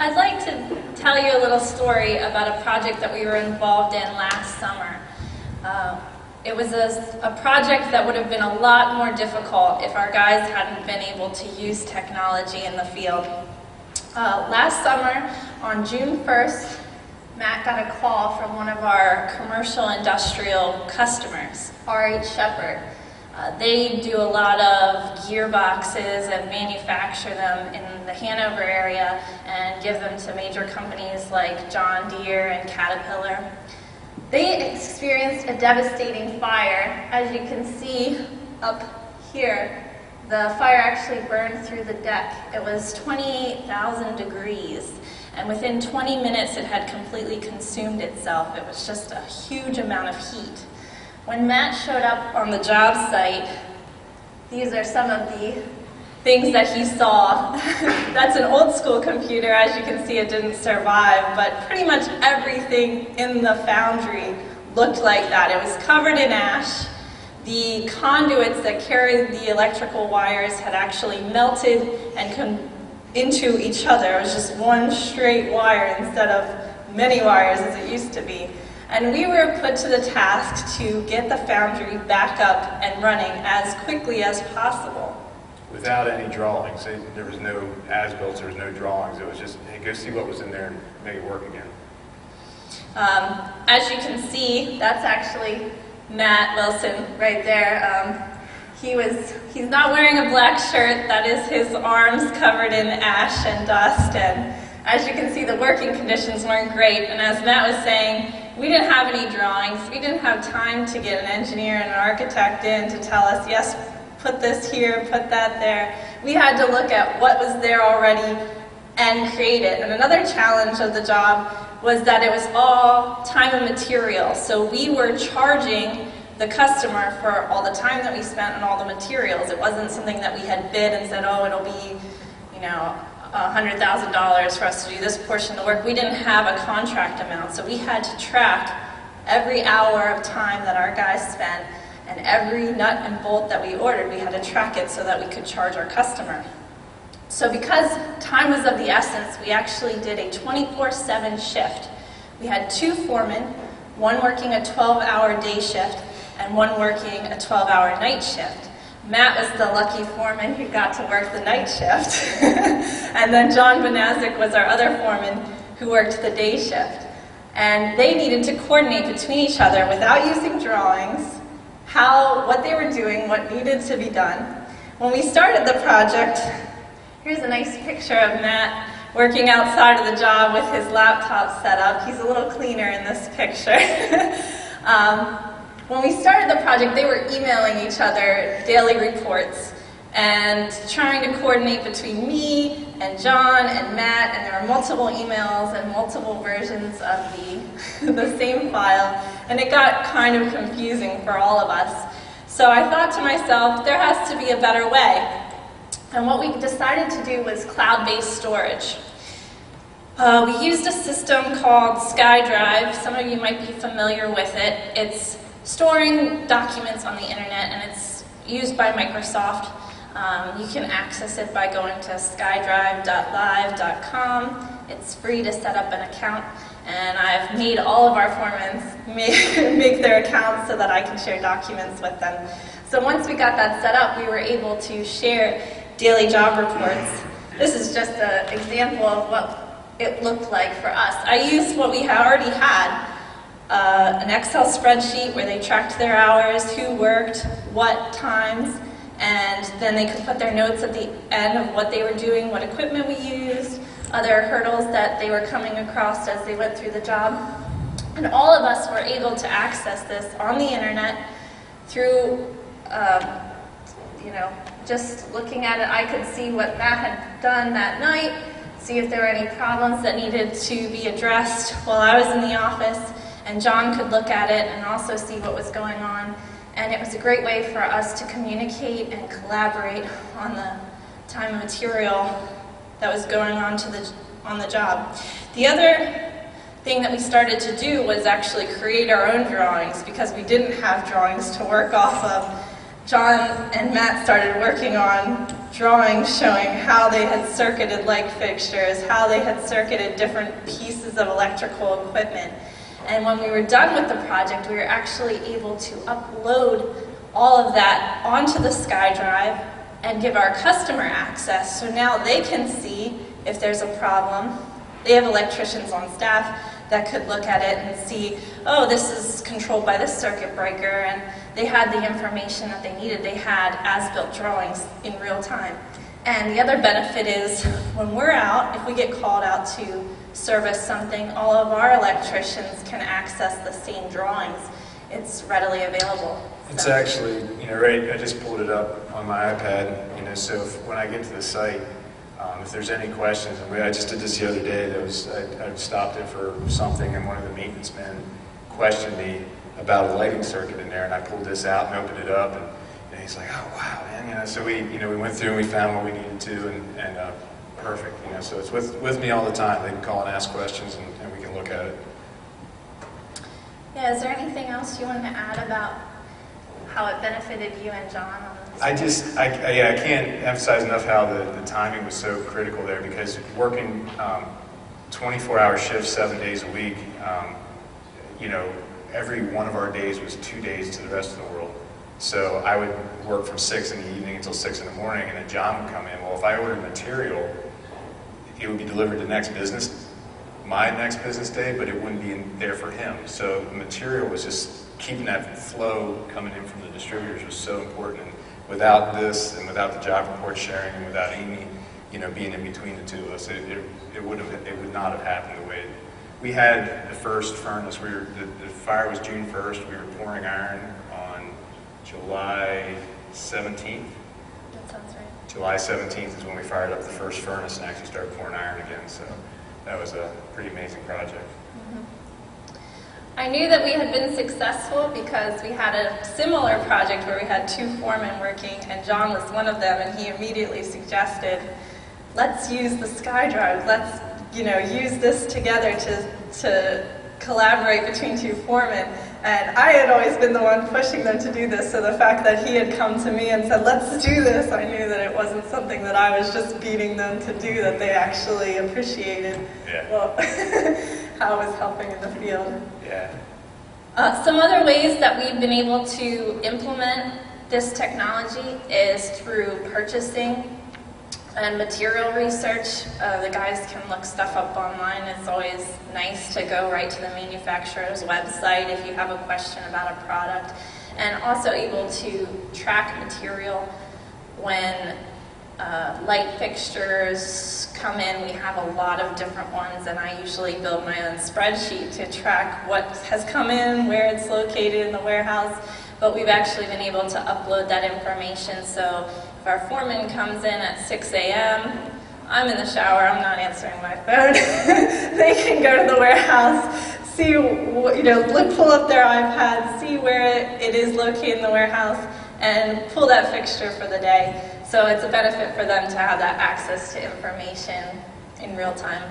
I'd like to tell you a little story about a project that we were involved in last summer. It was a project that would have been a lot more difficult if our guys hadn't been able to use technology in the field. Last summer, on June 1st, Matt got a call from one of our commercial industrial customers, R.H. Shepherd. They do a lot of gearboxes and manufacture them in the Hanover area and give them to major companies like John Deere and Caterpillar. They experienced a devastating fire. As you can see up here, the fire actually burned through the deck. It was 28,000 degrees, and within 20 minutes it had completely consumed itself. It was just a huge amount of heat. When Matt showed up on the job site, these are some of the things that he saw. That's an old school computer. As you can see, it didn't survive, but pretty much everything in the foundry looked like that. It was covered in ash. The conduits that carried the electrical wires had actually melted and come into each other. It was just one straight wire instead of many wires as it used to be. And we were put to the task to get the foundry back up and running as quickly as possible. Without any drawings. There was no as-built, there was no drawings. It was just, hey, go see what was in there and make it work again. As you can see, that's actually Matt Wilson right there. He's not wearing a black shirt. That is his arms covered in ash and dust. And as you can see, the working conditions weren't great. And as Matt was saying, we didn't have any drawings. We didn't have time to get an engineer and an architect in to tell us, yes, put this here, put that there. We had to look at what was there already and create it. And another challenge of the job was that it was all time and material. So we were charging the customer for all the time that we spent on all the materials. It wasn't something that we had bid and said, oh, it'll be, $100,000 for us to do this portion of the work. We didn't have a contract amount, so we had to track every hour of time that our guys spent, and every nut and bolt that we ordered, we had to track it so that we could charge our customer. So because time was of the essence, we actually did a 24/7 shift. We had two foremen, one working a 12-hour day shift and one working a 12-hour night shift. Matt was the lucky foreman who got to work the night shift. And then John Bonazic was our other foreman who worked the day shift. And they needed to coordinate between each other without using drawings, what they were doing, what needed to be done. When we started the project, here's a nice picture of Matt working outside of the job with his laptop set up. He's a little cleaner in this picture. When we started the project, they were emailing each other daily reports and trying to coordinate between me and John and Matt, and there were multiple emails and multiple versions of the same file, and it got kind of confusing for all of us. So I thought to myself, there has to be a better way. And what we decided to do was cloud-based storage. We used a system called SkyDrive. Some of you might be familiar with it. It's storing documents on the internet, and it's used by Microsoft. You can access it by going to skydrive.live.com. It's free to set up an account, and I've made all of our foremen make their accounts so that I can share documents with them. So once we got that set up, we were able to share daily job reports. This is just an example of what it looked like for us. I used what we already had, an Excel spreadsheet where they tracked their hours, who worked, what times, and then they could put their notes at the end of what they were doing, what equipment we used, other hurdles that they were coming across as they went through the job. And all of us were able to access this on the internet through, just looking at it. I could see what Matt had done that night, see if there were any problems that needed to be addressed while I was in the office, and John could look at it and also see what was going on. And it was a great way for us to communicate and collaborate on the time and material that was going on on the job. The other thing that we started to do was actually create our own drawings, because we didn't have drawings to work off of. John and Matt started working on drawings showing how they had circuited light fixtures, how they had circuited different pieces of electrical equipment. And when we were done with the project, we were actually able to upload all of that onto the SkyDrive and give our customer access. So now they can see if there's a problem. They have electricians on staff that could look at it and see, oh, this is controlled by this circuit breaker, and they had the information that they needed. They had as-built drawings in real time. And the other benefit is when we're out, if we get called out to service something, all of our electricians can access the same drawings. It's readily available. It's actually, right, I just pulled it up on my iPad, so when I get to the site, if there's any questions, and I just did this the other day, I stopped in for something, and one of the maintenance men questioned me about a lighting circuit in there, and I pulled this out and opened it up, and he's like, oh wow, man, so we went through and we found what we needed to, and perfect, so it's with me all the time. They can call and ask questions, and we can look at it. Yeah, is there anything else you wanted to add about how it benefited you and John? I can't emphasize enough how the timing was so critical there, because working 24-hour shifts 7 days a week, every one of our days was 2 days to the rest of the world. So I would work from 6 in the evening until 6 in the morning, and then John would come in. Well, if I ordered material, it would be delivered my next business day, but it wouldn't be in there for him. So the material was just keeping that flow coming in from the distributors was so important. And without this, and without the job report sharing, and without Amy, being in between the two of us, it would not have happened the way. We had the first furnace. The fire was June 1st. We were pouring iron on July 17th. That sounds right. July 17th is when we fired up the first furnace and actually started pouring iron again. So that was a pretty amazing project. Mm-hmm. I knew that we had been successful because we had a similar project where we had 2 foremen working, and John was one of them, and he immediately suggested, let's use the SkyDrive, let's use this together to collaborate between 2 foremen. And I had always been the one pushing them to do this, so the fact that he had come to me and said, let's do this, I knew that it wasn't something that I was just beating them to do, that they actually appreciated how it was helping in the field. Yeah. Some other ways that we've been able to implement this technology is through purchasing and material research. The guys can look stuff up online. It's always nice to go right to the manufacturer's website if you have a question about a product, and also able to track material when light fixtures come in. We have a lot of different ones, and I usually build my own spreadsheet to track what has come in, where it's located in the warehouse, but we've actually been able to upload that information. So if our foreman comes in at 6 a.m., I'm in the shower, I'm not answering my phone. They can go to the warehouse, see, pull up their iPad, see where it is located in the warehouse, and pull that fixture for the day. So it's a benefit for them to have that access to information in real time.